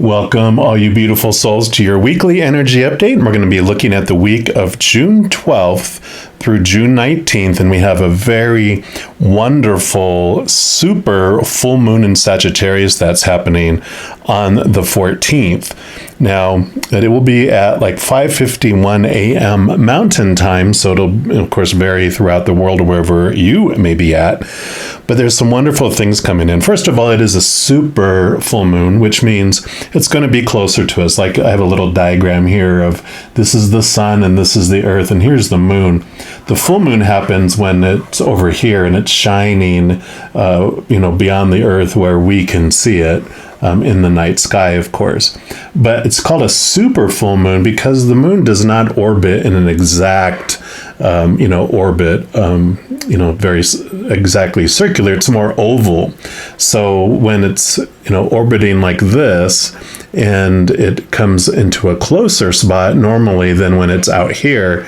Welcome, all you beautiful souls, to your weekly energy update. We're going to be looking at the week of June 12th through June 19th, and we have a very wonderful, super full moon in Sagittarius that's happening on the 14th. Now, it will be at like 5:51 a.m. Mountain Time, so it'll, of course, vary throughout the world wherever you may be at. But there's some wonderful things coming in. First of all, it is a super full moon, which means it's going to be closer to us. Like I have a little diagram here of this is the sun and this is the earth and here's the moon. The full moon happens when it's over here and it's shining, beyond the earth where we can see it. In the night sky, of course. But it's called a super full moon because the moon does not orbit in an exact, orbit, very exactly circular. It's more oval. So when it's, orbiting like this and it comes into a closer spot normally than when it's out here,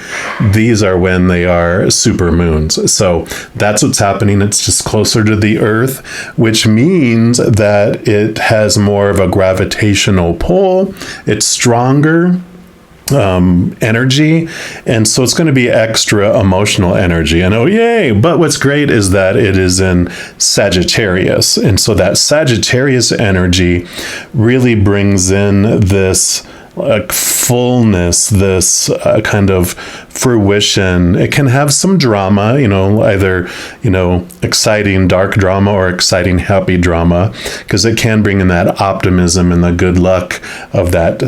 these are when they are super moons. So that's what's happening. It's just closer to the earth, which means that it has more of a gravitational pull. It's stronger energy, and so it's going to be extra emotional energy. And oh yay, but what's great is that it is in Sagittarius, and so that Sagittarius energy really brings in this fullness, this kind of fruition. It can have some drama, either, exciting dark drama or exciting happy drama, because it can bring in that optimism and the good luck of that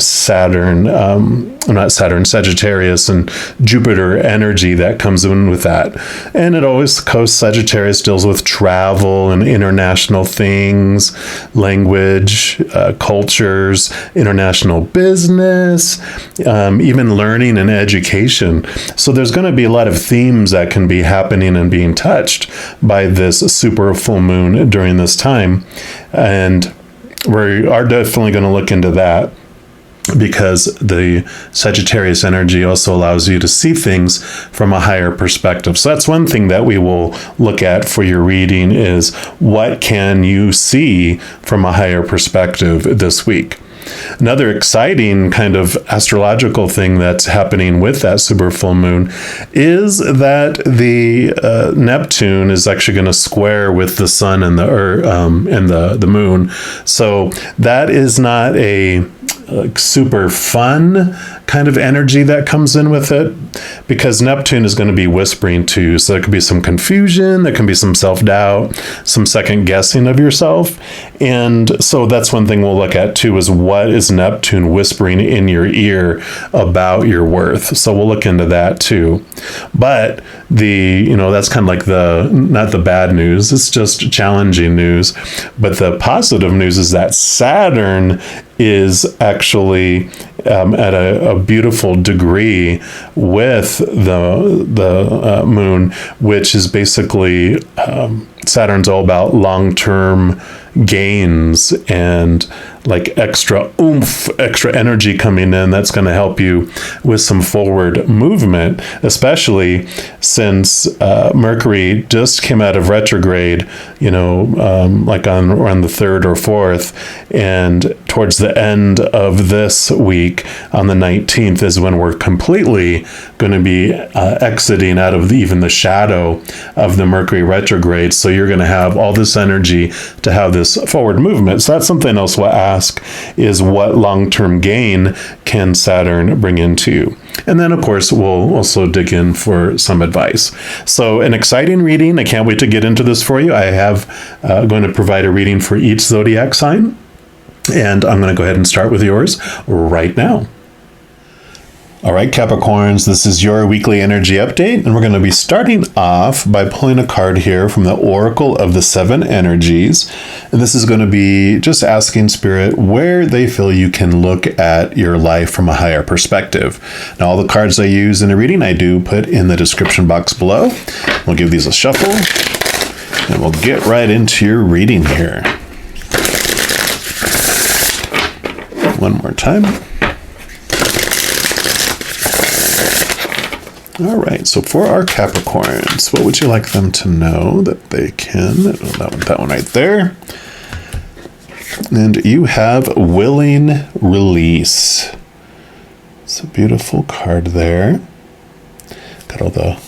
Sagittarius and Jupiter energy that comes in with that. And it always goes, Sagittarius deals with travel and international things, language, cultures, international business, even learning and education. So there's going to be a lot of themes that can be happening and being touched by this super full moon during this time. And we are definitely going to look into that, because the Sagittarius energy also allows you to see things from a higher perspective. So that's one thing that we will look at for your reading, is what can you see from a higher perspective this week. Another exciting kind of astrological thing that's happening with that super full moon is that the Neptune is actually going to square with the sun and the earth, and the moon. So that is not a super fun kind of energy that comes in with it, because Neptune is going to be whispering too. So there could be some confusion, there can be some self-doubt, some second guessing of yourself. And so that's one thing we'll look at too, is what is Neptune whispering in your ear about your worth. So we'll look into that too. But that's kind of like not the bad news, it's just challenging news. But the positive news is that Saturn is actually at a beautiful degree with the moon, which is basically Saturn's all about long-term gains and like extra oomph, extra energy coming in that's going to help you with some forward movement, especially since Mercury just came out of retrograde, like around the 3rd or 4th, and towards the end of this week on the 19th is when we're completely going to be exiting out of even the shadow of the Mercury retrograde. So you're going to have all this energy to have this forward movement. So that's something else we'll ask, is what long-term gain can Saturn bring into you? And then, of course, we'll also dig in for some advice. So an exciting reading. I can't wait to get into this for you. I have going to provide a reading for each zodiac sign. And I'm going to go ahead and start with yours right now. All right, Capricorns, this is your weekly energy update, and we're going to be starting off by pulling a card here from the Oracle of the Seven Energies. And this is going to be just asking Spirit where they feel you can look at your life from a higher perspective. Now, all the cards I use in a reading, I do put in the description box below. We'll give these a shuffle, and we'll get right into your reading here. One more time. All right, so for our Capricorns, what would you like them to know that they can? That one right there. And you have Willing Release. It's a beautiful card there. Got all the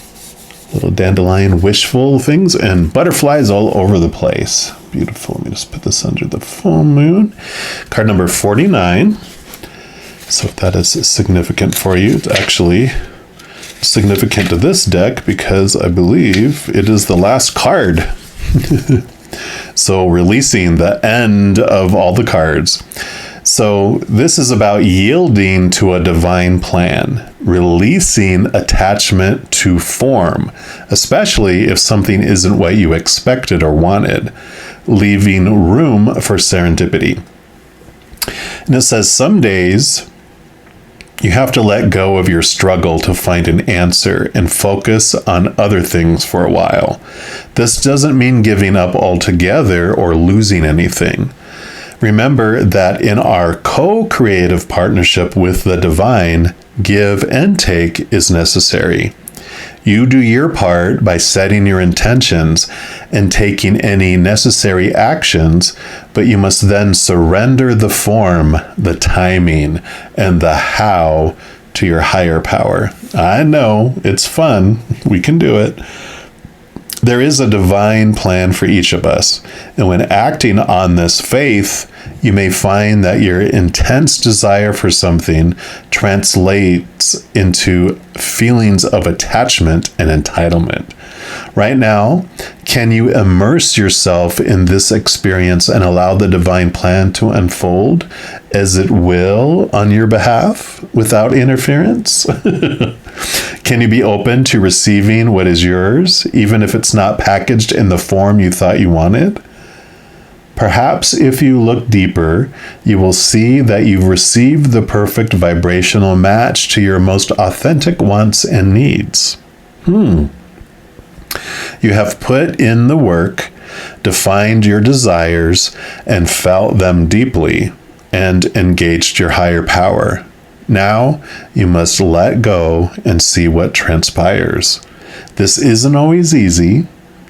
little dandelion wishful things and butterflies all over the place. Beautiful. Let me just put this under the full moon. Card number 49. So if that is significant for you, it's actually significant to this deck because I believe it is the last card. So releasing the end of all the cards. So this is about yielding to a divine plan, releasing attachment to form, especially if something isn't what you expected or wanted, leaving room for serendipity. And it says some days you have to let go of your struggle to find an answer and focus on other things for a while. This doesn't mean giving up altogether or losing anything. Remember that in our co-creative partnership with the divine, give and take is necessary. You do your part by setting your intentions and taking any necessary actions, but you must then surrender the form, the timing, and the how to your higher power. I know, it's fun. We can do it. There is a divine plan for each of us, and when acting on this faith, you may find that your intense desire for something translates into feelings of attachment and entitlement. Right now, can you immerse yourself in this experience and allow the divine plan to unfold as it will on your behalf without interference? Can you be open to receiving what is yours, even if it's not packaged in the form you thought you wanted? Perhaps if you look deeper, you will see that you've received the perfect vibrational match to your most authentic wants and needs. You have put in the work, defined your desires, and felt them deeply, and engaged your higher power. Now you must let go and see what transpires. This isn't always easy.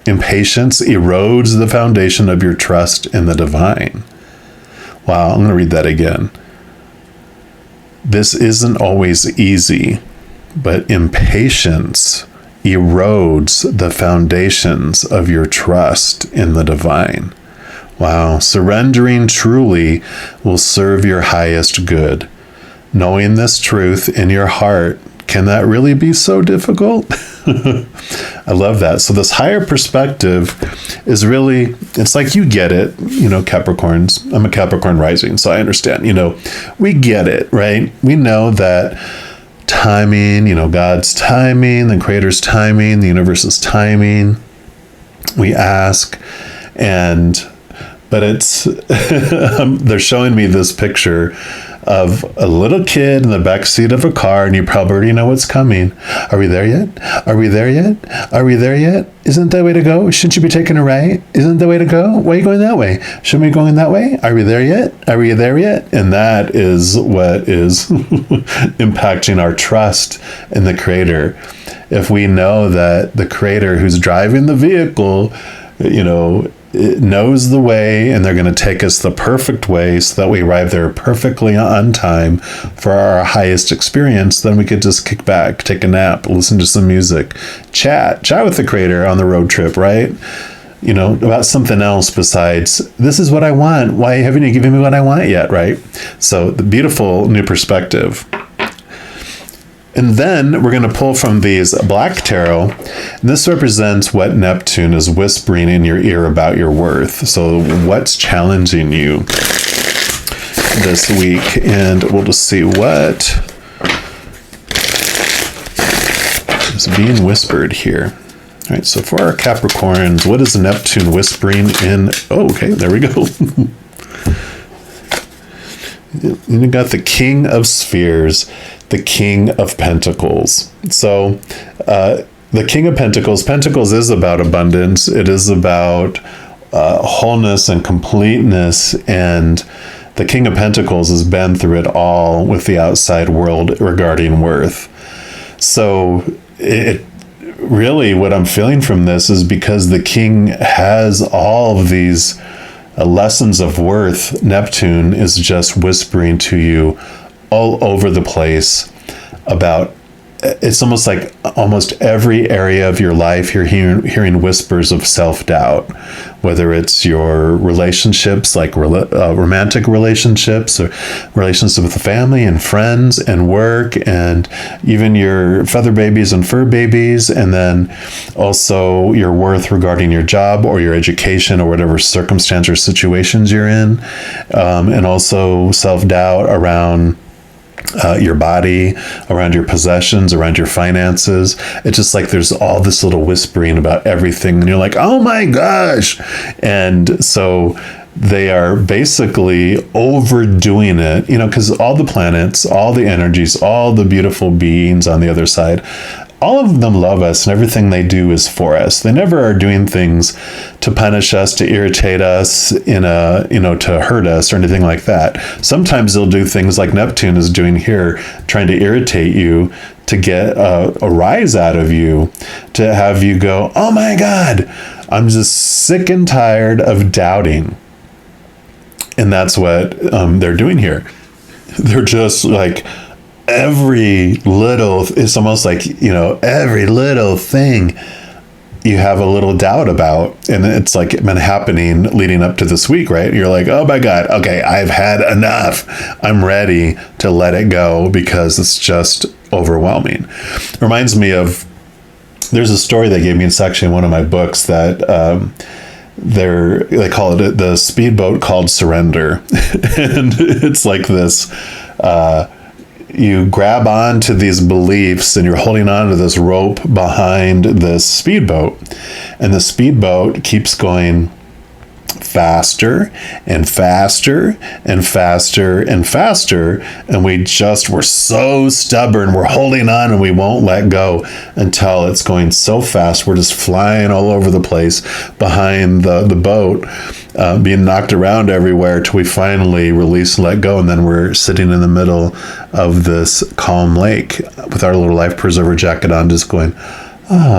Impatience erodes the foundation of your trust in the divine. Wow, I'm going to read that again. This isn't always easy, but impatience erodes the foundations of your trust in the divine. Wow, surrendering truly will serve your highest good. Knowing this truth in your heart, can that really be so difficult? I love that. So this higher perspective is really, it's like you get it, Capricorns. I'm a Capricorn rising, so I understand, we get it, right? We know that timing, God's timing, the Creator's timing, the universe's timing. We ask, but it's, they're showing me this picture of a little kid in the back seat of a car, and you probably already know what's coming. Are we there yet? Are we there yet? Are we there yet? Isn't that way to go? Shouldn't you be taking a right? Isn't that way to go? Why are you going that way? Shouldn't we be going that way? Are we there yet? Are we there yet? And that is what is impacting our trust in the Creator. If we know that the Creator who's driving the vehicle, it knows the way, and they're going to take us the perfect way so that we arrive there perfectly on time for our highest experience, then we could just kick back, take a nap, listen to some music, chat with the Creator on the road trip, right? About something else besides, this is what I want. Why haven't you given me what I want yet, right? So the beautiful new perspective. And then we're going to pull from these Black Tarot. And this represents what Neptune is whispering in your ear about your worth. So what's challenging you this week? And we'll just see what is being whispered here. All right, so for our Capricorns, what is Neptune whispering in? Oh, okay, there we go. You got the King of Spheres, the King of Pentacles. So the King of Pentacles is about abundance. It is about wholeness and completeness. And the King of Pentacles has been through it all with the outside world regarding worth. So it really, what I'm feeling from this is because the King has all of these lessons of worth, Neptune is just whispering to you all over the place about, it's almost like almost every area of your life, you're hearing whispers of self-doubt, whether it's your relationships, like romantic relationships, or relationships with family and friends and work, and even your feather babies and fur babies, and then also your worth regarding your job or your education or whatever circumstance or situations you're in, and also self-doubt around your body, around your possessions, around your finances. It's just like there's all this little whispering about everything, and you're like, oh my gosh. And so they are basically overdoing it, because all the planets, all the energies, all the beautiful beings on the other side, all of them love us, and everything they do is for us. They never are doing things to punish us, to irritate us, to hurt us or anything like that. Sometimes they'll do things like Neptune is doing here, trying to irritate you, to get a rise out of you, to have you go, oh my God, I'm just sick and tired of doubting. And that's what they're doing here. They're just like, it's almost like, every little thing you have a little doubt about. And it's like been happening leading up to this week, right? You're like, oh my God, okay, I've had enough. I'm ready to let it go because it's just overwhelming. Reminds me of, there's a story they gave me. It's actually in one of my books that they call it the speedboat called Surrender. And it's like this, you grab onto these beliefs and you're holding on to this rope behind this speedboat, and the speedboat keeps going faster and faster and faster and faster, and we're so stubborn, we're holding on and we won't let go until it's going so fast we're just flying all over the place behind the boat, being knocked around everywhere till we finally release and let go, and then we're sitting in the middle of this calm lake with our little life preserver jacket on, just going,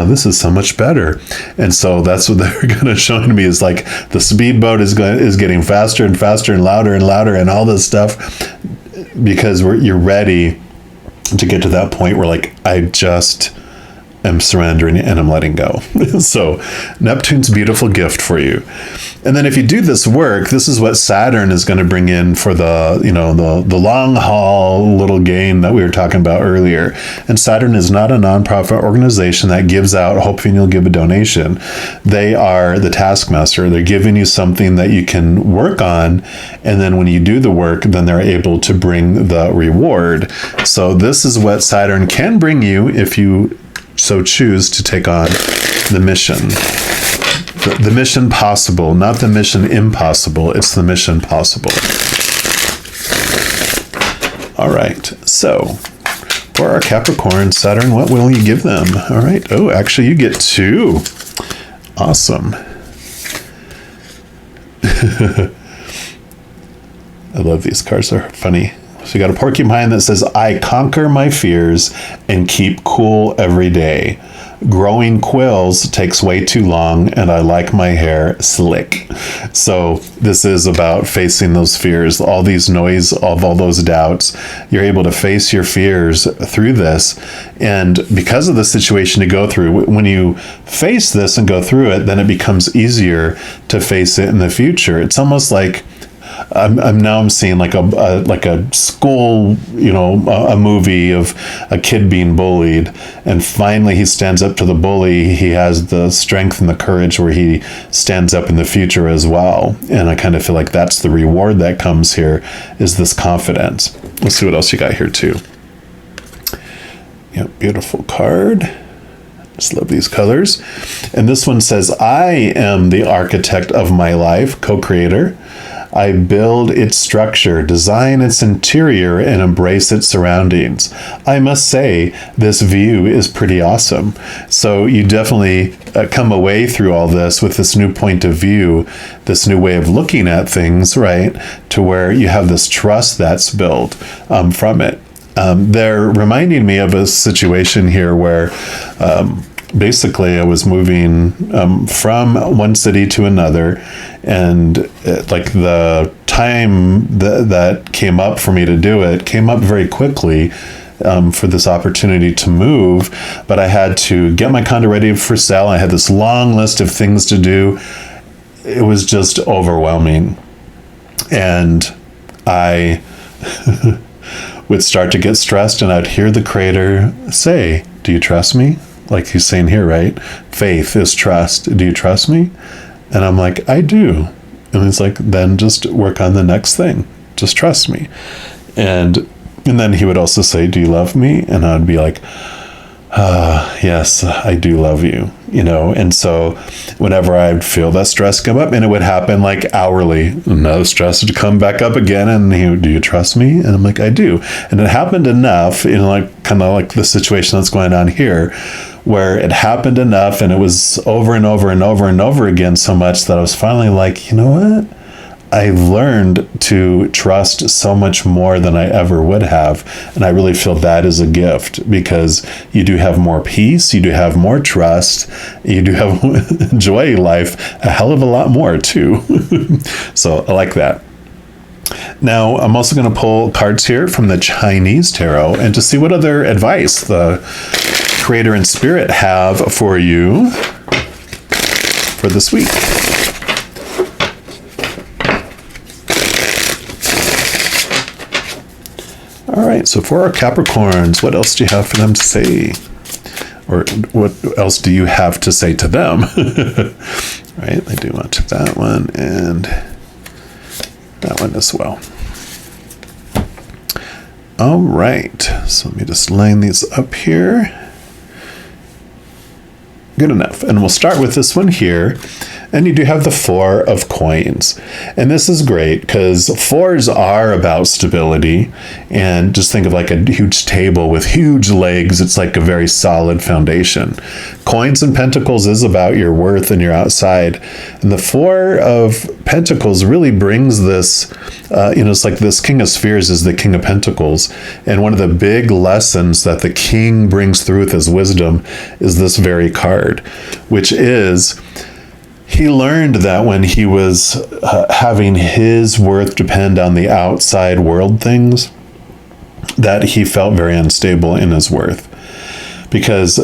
this is so much better. And so that's what they're going to show me, is like the speedboat is getting faster and faster and louder and all this stuff, because you're ready to get to that point where, like, I just am surrendering and I'm letting go. So Neptune's a beautiful gift for you. And then if you do this work, this is what Saturn is going to bring in for the long haul little gain that we were talking about earlier. And Saturn is not a nonprofit organization that gives out hoping you'll give a donation. They are the taskmaster. They're giving you something that you can work on, and then when you do the work, then they're able to bring the reward. So this is what Saturn can bring you if you so choose to take on the mission. The mission possible, not the mission impossible. It's the mission possible. All right. So for our Capricorn, Saturn, what will you give them? All right. Oh, actually, you get 2. Awesome. I love these cards. They're funny. So you got a porcupine that says, I conquer my fears and keep cool every day. Growing quills takes way too long, and I like my hair slick. So this is about facing those fears, all these noise of all those doubts. You're able to face your fears through this. And because of the situation to go through, when you face this and go through it, then it becomes easier to face it in the future. It's almost like I'm seeing like a school, a movie of a kid being bullied, and finally he stands up to the bully. He has the strength and the courage where he stands up in the future as well. And I kind of feel like that's the reward that comes here, is this confidence. Let's see what else you got here too. Yep, beautiful card. Just love these colors. And this one says, I am the architect of my life, co-creator. I build its structure, design its interior, and embrace its surroundings. I must say, this view is pretty awesome. So you definitely come away through all this with this new point of view, this new way of looking at things, right? To where you have this trust that's built from it. They're reminding me of a situation here where basically I was moving from one city to another, and like the time that came up for me to do it came up very quickly for this opportunity to move, but I had to get my condo ready for sale. I had this long list of things to do. It was just overwhelming, and I would start to get stressed, and I'd hear the Creator say, "Do you trust me?" Like he's saying here, right? Faith is trust. Do you trust me? And I'm like, I do. And he's like, then just work on the next thing. Just trust me. And then he would also say, do you love me? And I'd be like, yes, I do love you, And so whenever I'd feel that stress come up, and it would happen like hourly, another stress would come back up again, and he would, do you trust me? And I'm like, I do. And it happened enough, like kind of like the situation that's going on here, where it happened enough, and it was over and over and over and over again so much that I was finally like, you know what? I learned to trust so much more than I ever would have. And I really feel that is a gift, because you do have more peace, you do have more trust, you do have enjoy life a hell of a lot more too. So I like that. Now, I'm also going to pull cards here from the Chinese Tarot, and to see what other advice the Creator and Spirit have for you for this week. All right, so for our Capricorns, what else do you have for them to say? Or what else do you have to say to them? Right, I do want that one and that one as well. All right, so let me just line these up here. Good enough. And we'll start with this one here. And you do have the Four of Coins. And this is great because fours are about stability. And just think of like a huge table with huge legs. It's like a very solid foundation. Coins and Pentacles is about your worth and your outside. And the Four of Pentacles really brings this, it's like this King of Spheres is the King of Pentacles. And one of the big lessons that the King brings through with his wisdom is this very card, which is, he learned that when he was having his worth depend on the outside world things, that he felt very unstable in his worth, because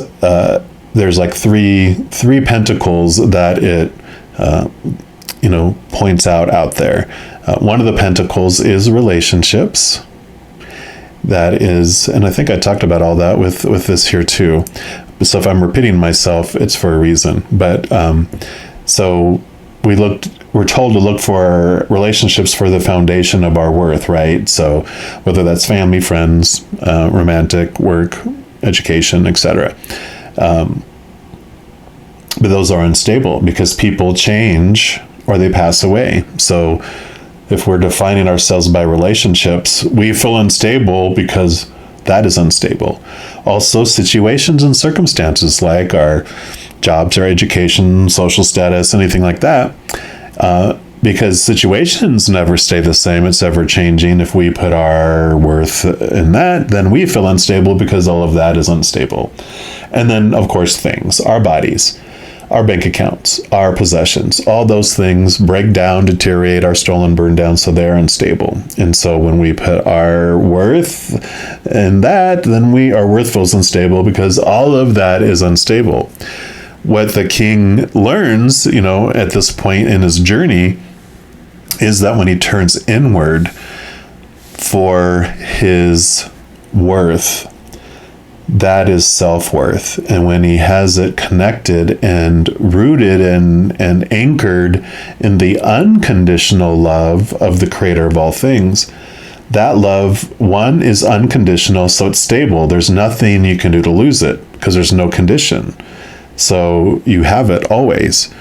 there's like three pentacles that it points out there. One of the pentacles is relationships. That is, and I think I talked about all that with this here too. So if I'm repeating myself, it's for a reason. But so we're told to look for relationships for the foundation of our worth, right? So whether that's family, friends, romantic, work, education, etc. But those are unstable because people change or they pass away. So if we're defining ourselves by relationships, we feel unstable because that is unstable. Also, situations and circumstances like our jobs, our education, social status, anything like that, because situations never stay the same. It's ever changing. If we put our worth in that, then we feel unstable because all of that is unstable. And then, of course, things, our bodies, our bank accounts, our possessions, all those things break down, deteriorate, are stolen, burned down, so they're unstable. And so when we put our worth in that, then our worth feels unstable because all of that is unstable. What the king learns, at this point in his journey is that when he turns inward for his worth, that is self-worth. And when he has it connected and rooted and anchored in the unconditional love of the creator of all things, that love, one, is unconditional, so it's stable. There's nothing you can do to lose it because there's no condition. So you have it always.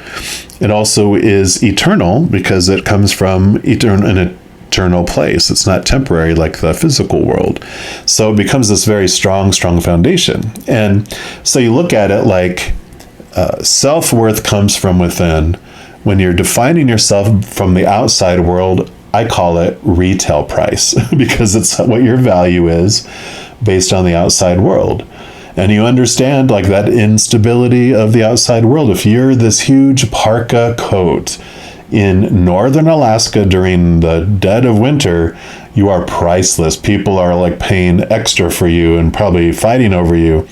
It also is eternal because it comes from an eternal place. It's not temporary like the physical world. So it becomes this very strong foundation. And so you look at it like self-worth comes from within. When you're defining yourself from the outside world, I call it retail price because it's what your value is based on the outside world. And you understand like that instability of the outside world. If you're this huge parka coat in northern Alaska during the dead of winter, you are priceless. People are like paying extra for you and probably fighting over you.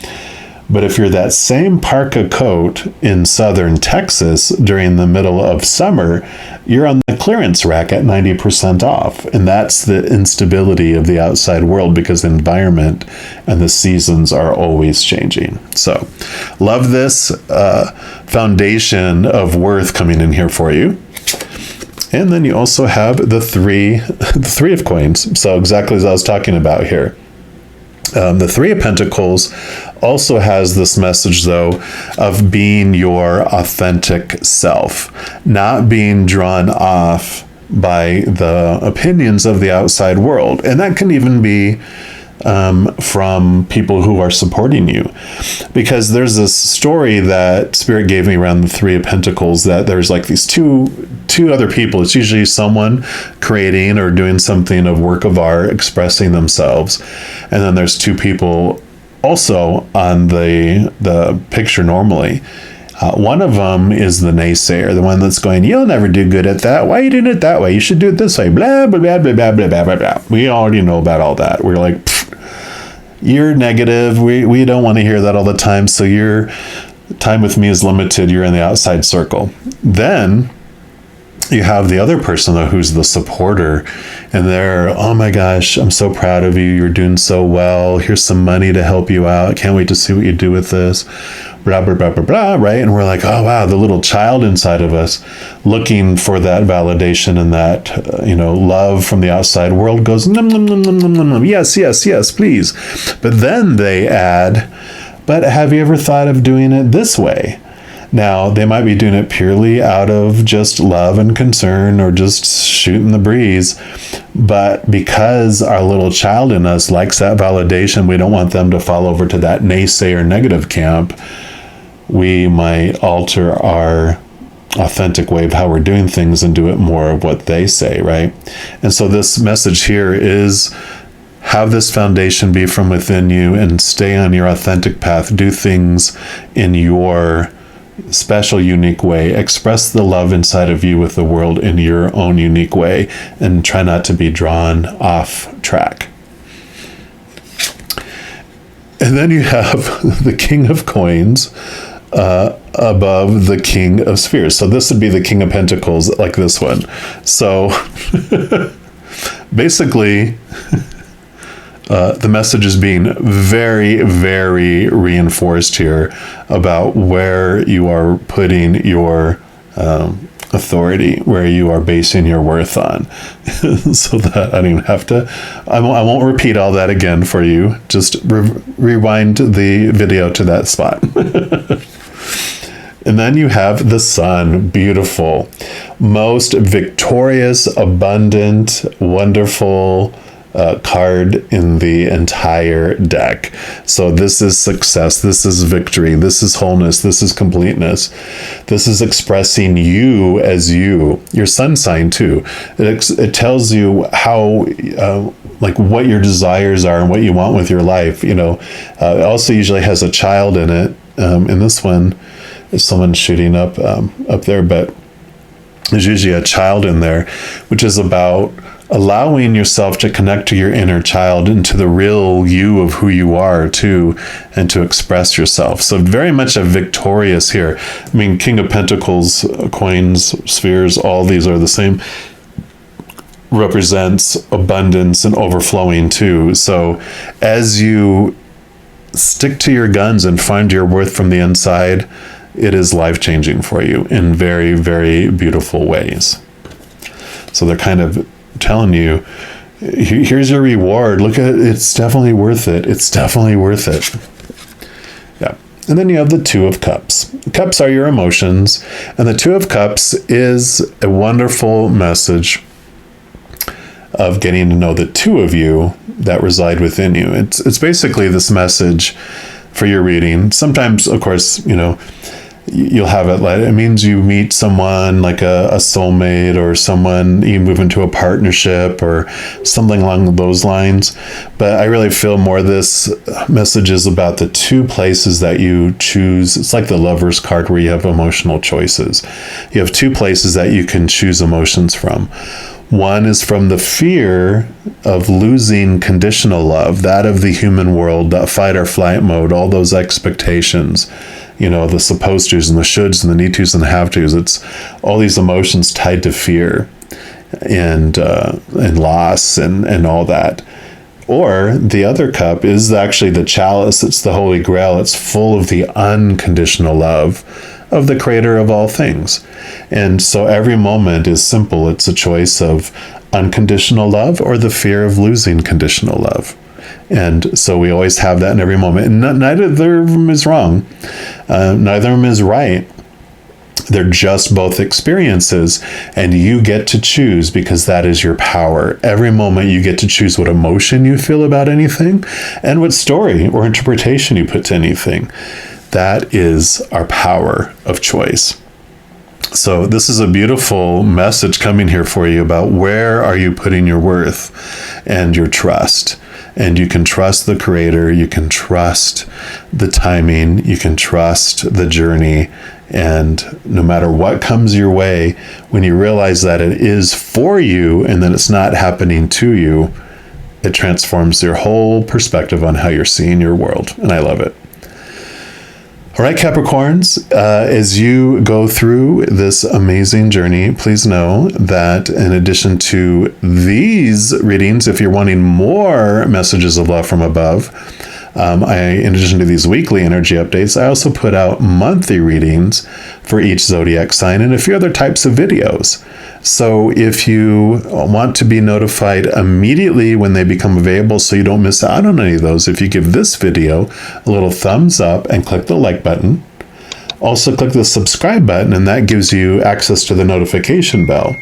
But if you're that same parka coat in southern Texas during the middle of summer, you're on the clearance rack at 90% off. And that's the instability of the outside world, because the environment and the seasons are always changing. So love this foundation of worth coming in here for you. And then you also have the three of coins. So exactly as I was talking about here. The Three of Pentacles also has this message, though, of being your authentic self, not being drawn off by the opinions of the outside world. And that can even be from people who are supporting you. Because there's this story that Spirit gave me around the Three of Pentacles, that there's like these two other people. It's usually someone creating or doing something of work of art, expressing themselves. And then there's two people also on the picture normally. One of them is the naysayer, the one that's going, you'll never do good at that. Why are you doing it that way? You should do it this way. Blah, blah, blah, blah, blah, blah, blah, blah, blah. We already know about all that. We're like, you're negative. We don't want to hear that all the time. So your time with me is limited. You're in the outside circle. Then you have the other person, though, who's the supporter, and they're, oh my gosh, I'm so proud of you. You're doing so well. Here's some money to help you out. Can't wait to see what you do with this. Blah, blah, blah, blah, blah, right? And we're like, oh, wow, the little child inside of us looking for that validation and that, love from the outside world goes, nom, nom, nom, nom, nom, nom, nom. Yes, yes, yes, please. But then they add, but have you ever thought of doing it this way? Now, they might be doing it purely out of just love and concern or just shooting the breeze. But because our little child in us likes that validation, we don't want them to fall over to that naysayer negative camp. We might alter our authentic way of how we're doing things and do it more of what they say, right? And so this message here is, have this foundation be from within you and stay on your authentic path. Do things in your special, unique way. Express the love inside of you with the world in your own unique way, and try not to be drawn off track. And then you have the King of Coins above the King of Spheres. So this would be the King of Pentacles, like this one. So basically, the message is being very, very reinforced here about where you are putting your authority, where you are basing your worth on. So that I don't even have to, I won't repeat all that again for you. Just rewind the video to that spot. And then you have the Sun, beautiful, most victorious, abundant, wonderful card in the entire deck. So this is success, this is victory, this is wholeness, this is completeness. This is expressing you as you, your sun sign too. It tells you how, like what your desires are and what you want with your life. It also usually has a child in it. In this one, someone's shooting up there, but there's usually a child in there, which is about allowing yourself to connect to your inner child and to the real you of who you are too, and to express yourself. So very much a victorious here. I mean, King of Pentacles, coins, spheres, all these are the same. Represents abundance and overflowing too. So as you stick to your guns and find your worth from the inside, it is life-changing for you in very, very beautiful ways. So they're kind of telling you, here's your reward. Look at it. It's definitely worth it. It's definitely worth it. Yeah. And then you have the Two of Cups. Cups are your emotions. And the Two of Cups is a wonderful message of getting to know the two of you that reside within you. It's basically this message for your reading. Sometimes, of course, you'll have it like, it means you meet someone like a soulmate, or someone you move into a partnership or something along those lines. But I really feel more this message is about the two places that you choose. It's like the Lover's card where you have emotional choices. You have two places that you can choose emotions from. One is from the fear of losing conditional love, that of the human world, that fight or flight mode, all those expectations, the supposed tos and the shoulds and the need tos and the have tos. It's all these emotions tied to fear and loss and all that. Or the other cup is actually the chalice. It's the Holy Grail. It's full of the unconditional love of the creator of all things. And so every moment is simple. It's a choice of unconditional love or the fear of losing conditional love. And so we always have that in every moment. And neither of them is wrong. Neither of them is right. They're just both experiences, and you get to choose, because that is your power. Every moment you get to choose what emotion you feel about anything and what story or interpretation you put to anything. That is our power of choice. So this is a beautiful message coming here for you about where are you putting your worth and your trust. And you can trust the creator, you can trust the timing, you can trust the journey. And no matter what comes your way, when you realize that it is for you and that it's not happening to you, it transforms your whole perspective on how you're seeing your world. And I love it. All right, Capricorns, as you go through this amazing journey, please know that in addition to these readings, if you're wanting more messages of love from above, in addition to these weekly energy updates, I also put out monthly readings for each zodiac sign and a few other types of videos. So if you want to be notified immediately when they become available so you don't miss out on any of those, if you give this video a little thumbs up and click the like button, also click the subscribe button, and that gives you access to the notification bell.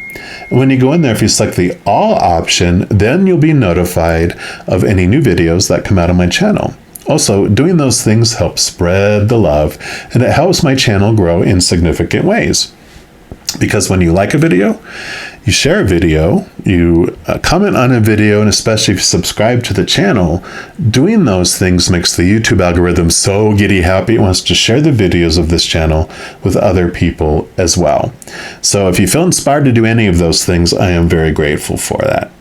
And when you go in there, if you select the all option, then you'll be notified of any new videos that come out on my channel. Also, doing those things helps spread the love, and it helps my channel grow in significant ways. Because when you like a video, you share a video, you comment on a video, and especially if you subscribe to the channel, doing those things makes the YouTube algorithm so giddy happy. It wants to share the videos of this channel with other people as well. So if you feel inspired to do any of those things, I am very grateful for that.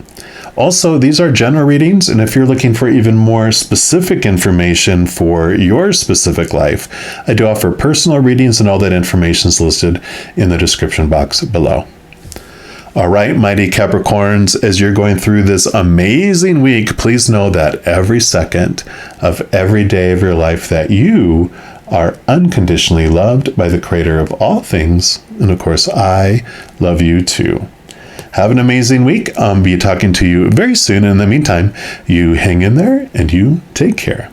Also, these are general readings, and if you're looking for even more specific information for your specific life, I do offer personal readings, and all that information is listed in the description box below. All right, mighty Capricorns, as you're going through this amazing week, please know that every second of every day of your life that you are unconditionally loved by the creator of all things. And of course, I love you too. Have an amazing week. I'll be talking to you very soon. In the meantime, you hang in there and you take care.